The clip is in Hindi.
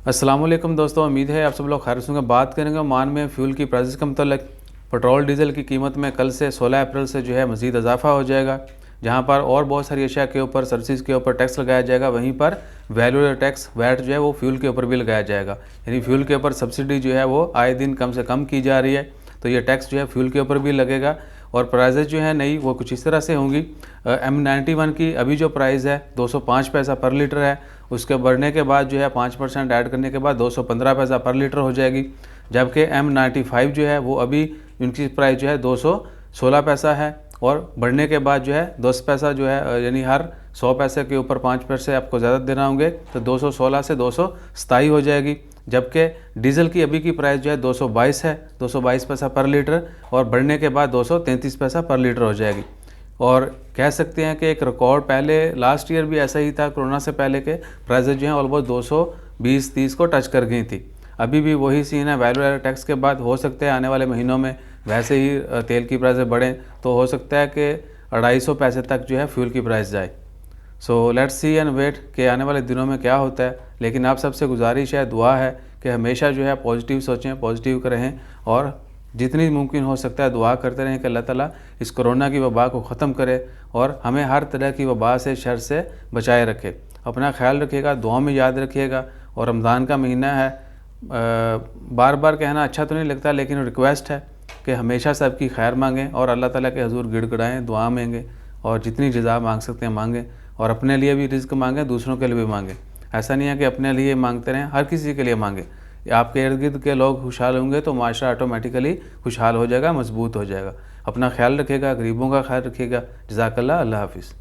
अस्सलाम वालेकुम दोस्तों, उम्मीद है आप सब लोग खैर से होंगे। बात करेंगे ओमान में फ्यूल की प्राइसेस के मतलब पेट्रोल डीज़ल की कीमत में कल से 16 अप्रैल से जो है मज़ीद इजाफा हो जाएगा, जहां पर और बहुत सारी अशिया के ऊपर सर्विस के ऊपर टैक्स लगाया जाएगा। वहीं पर वैल्यू टैक्स वैट जो है वो फ्यूल के ऊपर भी लगाया जाएगा। यानी फ्यूल के ऊपर सब्सिडी जो है वो आए दिन कम से कम की जा रही है, तो ये टैक्स जो है फ्यूल के ऊपर भी लगेगा। और प्राइजेज़ जो है नई वो कुछ इस तरह से होंगी। M91 की अभी जो प्राइस है 205 पैसा पर लीटर है, उसके बढ़ने के बाद जो है 5% ऐड करने के बाद 215 पैसा पर लीटर हो जाएगी। जबकि M95 जो है वो अभी उनकी प्राइस जो है 216 पैसा है, और बढ़ने के बाद जो है 10 पैसा जो है, यानी हर 100 पैसे के ऊपर 5 पैसे आपको ज़्यादा देना होंगे, तो 216 से 227 हो जाएगी। जबकि डीज़ल की अभी की प्राइस जो है 222 है, 222 पैसा पर लीटर, और बढ़ने के बाद 233 पैसा पर लीटर हो जाएगी। और कह सकते हैं कि एक रिकॉर्ड पहले लास्ट ईयर भी ऐसा ही था, कोरोना से पहले के प्राइसेस जो हैं ऑलमोस्ट 220-30 को टच कर गई थी। अभी भी वही सीन है। वैल्यू एडेड टैक्स के बाद हो सकता है आने वाले महीनों में वैसे ही तेल की प्राइसें बढ़ें, तो हो सकता है कि 250 पैसे तक जो है फ्यूल की प्राइस जाए। So let's see and wait कि आने वाले दिनों में क्या होता है। लेकिन आप सबसे गुजारिश है, दुआ है कि हमेशा जो है पॉजिटिव सोचें, पॉजिटिव रहें, और जितनी मुमकिन हो सकता है दुआ करते रहें कि अल्लाह ताला इस कोरोना की वबा को ख़त्म करे और हमें हर तरह की वबा से, शर से बचाए रखे। अपना ख्याल रखिएगा, दुआ में याद रखिएगा। और रमज़ान का महीना है, बार बार कहना अच्छा तो नहीं लगता, लेकिन रिक्वेस्ट है कि हमेशा सबकी खैर मांगें और अल्लाह ताला के हजूर गिड़गिड़ाएँ, दुआ मांगें, और जितनी जज़ा मांग सकते हैं मांगें, और अपने लिए भी रिज़्क मांगें, दूसरों के लिए भी मांगें। ऐसा नहीं है कि अपने लिए मांगते रहें, हर किसी के लिए मांगें। आपके इर्द गिर्द के लोग खुशहाल होंगे तो माशरा ऑटोमेटिकली खुशहाल हो जाएगा, मजबूत हो जाएगा। अपना ख्याल रखिएगा, गरीबों का ख्याल रखिएगा। जज़ाकल्लाह, अल्लाह हाफ़िज़।